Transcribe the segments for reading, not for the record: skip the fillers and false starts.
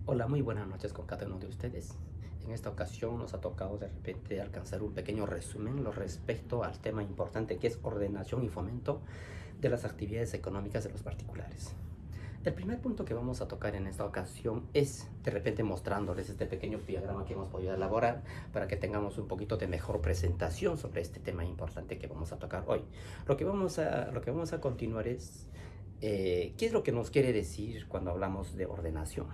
Hola, muy buenas noches con cada uno de ustedes. En esta ocasión nos ha tocado de repente alcanzar un pequeño resumen lo respecto al tema importante que es ordenación y fomento de las actividades económicas de los particulares. El primer punto que vamos a tocar en esta ocasión es de repente mostrándoles este pequeño diagrama que hemos podido elaborar para que tengamos un poquito de mejor presentación sobre este tema importante que vamos a tocar hoy. Lo que vamos a continuar es ¿qué es lo que nos quiere decir cuando hablamos de ordenación?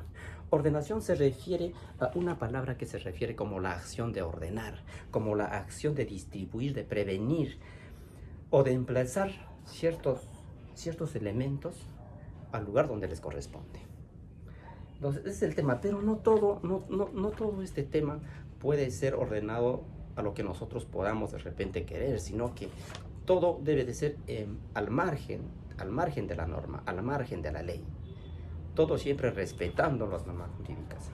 Ordenación se refiere a una palabra que se refiere como la acción de ordenar, como la acción de distribuir, de prevenir o de emplazar ciertos elementos al lugar donde les corresponde. Entonces, ese es el tema, pero no todo este tema puede ser ordenado a lo que nosotros podamos de repente querer, sino que todo debe de ser al margen de la norma, al margen de la ley. Todo siempre respetando las normas jurídicas.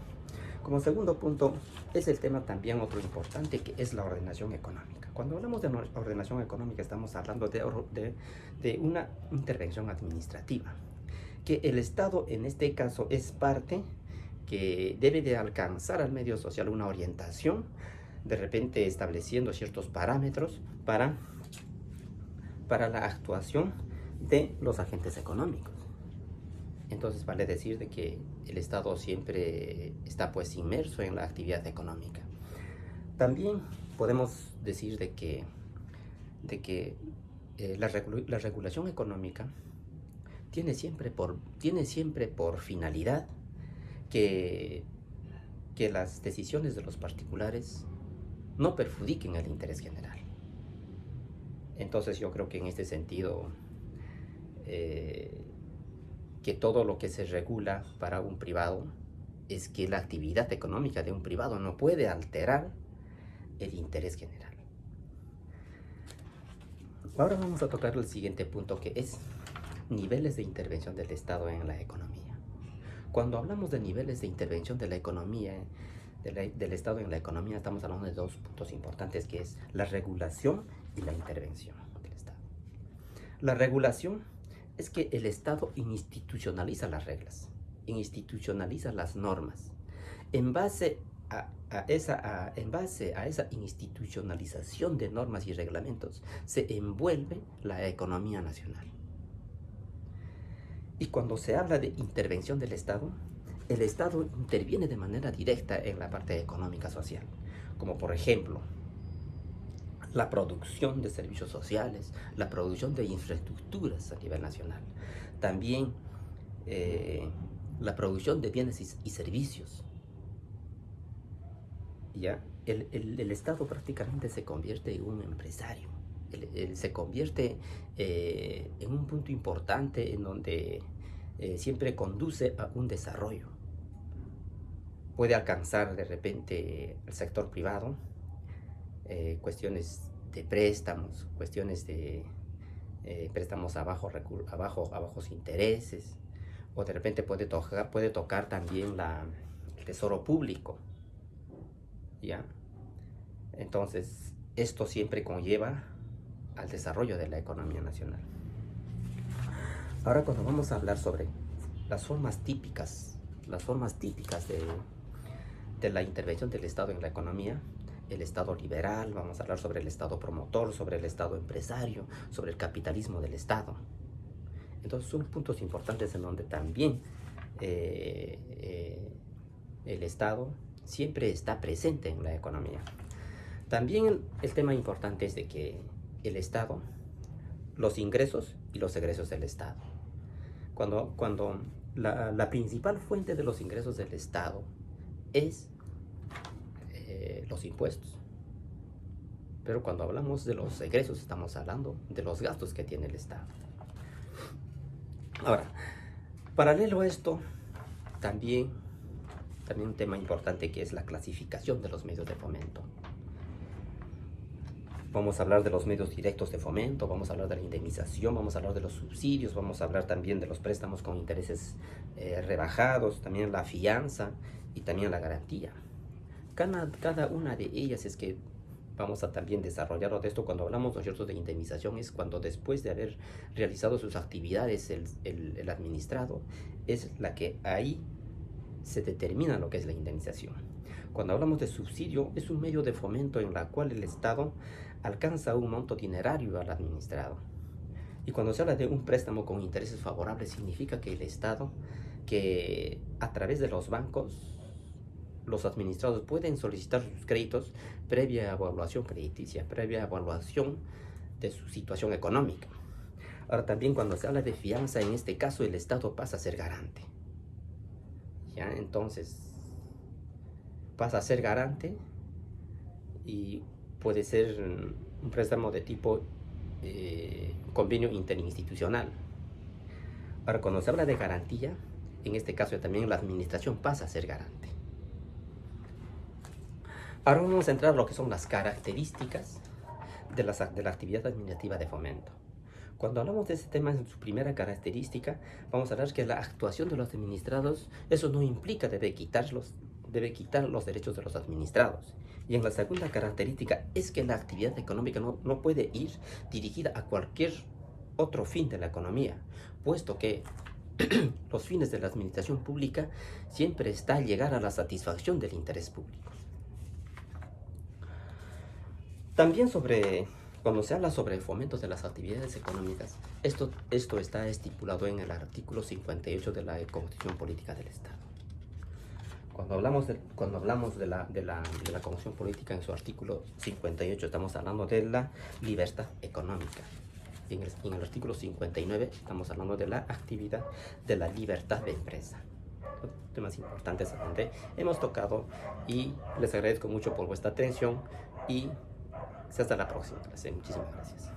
Como segundo punto, es el tema también otro importante que es la ordenación económica. Cuando hablamos de ordenación económica estamos hablando de una intervención administrativa, que el Estado en este caso es parte que debe de alcanzar al medio social una orientación, de repente estableciendo ciertos parámetros para la actuación de los agentes económicos. Entonces vale decir de que el Estado siempre está pues inmerso en la actividad económica. También podemos decir de que la regulación económica tiene siempre por finalidad que las decisiones de los particulares no perjudiquen el interés general. Entonces yo creo que en este sentido que todo lo que se regula para un privado es que la actividad económica de un privado no puede alterar el interés general. Ahora vamos a tocar el siguiente punto, que es niveles de intervención del Estado en la economía. Cuando hablamos de niveles de intervención de la economía, del Estado en la economía, estamos hablando de dos puntos importantes, que es la regulación y la intervención del Estado. La regulación es que el Estado institucionaliza las reglas, institucionaliza las normas. En base a esa institucionalización de normas y reglamentos se envuelve la economía nacional. Y cuando se habla de intervención del Estado, el Estado interviene de manera directa en la parte económica social, como por ejemplo la producción de servicios sociales, la producción de infraestructuras a nivel nacional, también la producción de bienes y servicios. ¿Ya? El Estado prácticamente se convierte en un empresario, se convierte en un punto importante en donde siempre conduce a un desarrollo. Puede alcanzar de repente el sector privado, cuestiones de préstamos, cuestiones de préstamos a bajos intereses, o de repente puede tocar también el tesoro público, ¿ya? Entonces, esto siempre conlleva al desarrollo de la economía nacional. Ahora, cuando vamos a hablar sobre las formas típicas de la intervención del Estado en la economía, el Estado liberal, vamos a hablar sobre el Estado promotor, sobre el Estado empresario, sobre el capitalismo del Estado. Entonces son puntos importantes en donde también el Estado siempre está presente en la economía. También el tema importante es de que el Estado, los ingresos y los egresos del Estado. Cuando la principal fuente de los ingresos del Estado es los impuestos. Pero cuando hablamos de los egresos estamos hablando de los gastos que tiene el Estado. Ahora, paralelo a esto, también un tema importante que es la clasificación de los medios de fomento. Vamos a hablar de los medios directos de fomento, vamos a hablar de la indemnización, vamos a hablar de los subsidios, vamos a hablar también de los préstamos con intereses rebajados, también la fianza y también la garantía. Cada una de ellas es que vamos a también desarrollarlo de esto. Cuando hablamos nosotros de indemnización es cuando después de haber realizado sus actividades el administrado es la que ahí se determina lo que es la indemnización. Cuando hablamos de subsidio, es un medio de fomento en la cual el Estado alcanza un monto dinerario al administrado. Y cuando se habla de un préstamo con intereses favorables, significa que el Estado, que a través de los bancos, los administrados pueden solicitar sus créditos previa evaluación crediticia, previa evaluación de su situación económica. Ahora también cuando se habla de fianza, en este caso el Estado pasa a ser garante. ¿Ya? Entonces pasa a ser garante y puede ser un préstamo de tipo convenio interinstitucional. Ahora cuando se habla de garantía, en este caso también la administración pasa a ser garante. Ahora vamos a entrar a lo que son las características de la actividad administrativa de fomento. Cuando hablamos de este tema, en su primera característica, vamos a hablar que la actuación de los administrados, eso no implica debe quitar los derechos de los administrados. Y en la segunda característica es que la actividad económica no puede ir dirigida a cualquier otro fin de la economía, puesto que los fines de la administración pública siempre está a llegar a la satisfacción del interés público. También cuando se habla sobre el fomento de las actividades económicas, esto está estipulado en el artículo 58 de la Constitución Política del Estado. Cuando hablamos de la Constitución Política en su artículo 58, estamos hablando de la libertad económica. Y en el artículo 59 estamos hablando de la actividad de la libertad de empresa. Temas importantes donde hemos tocado y les agradezco mucho por vuestra atención y hasta la próxima clase. Muchísimas gracias.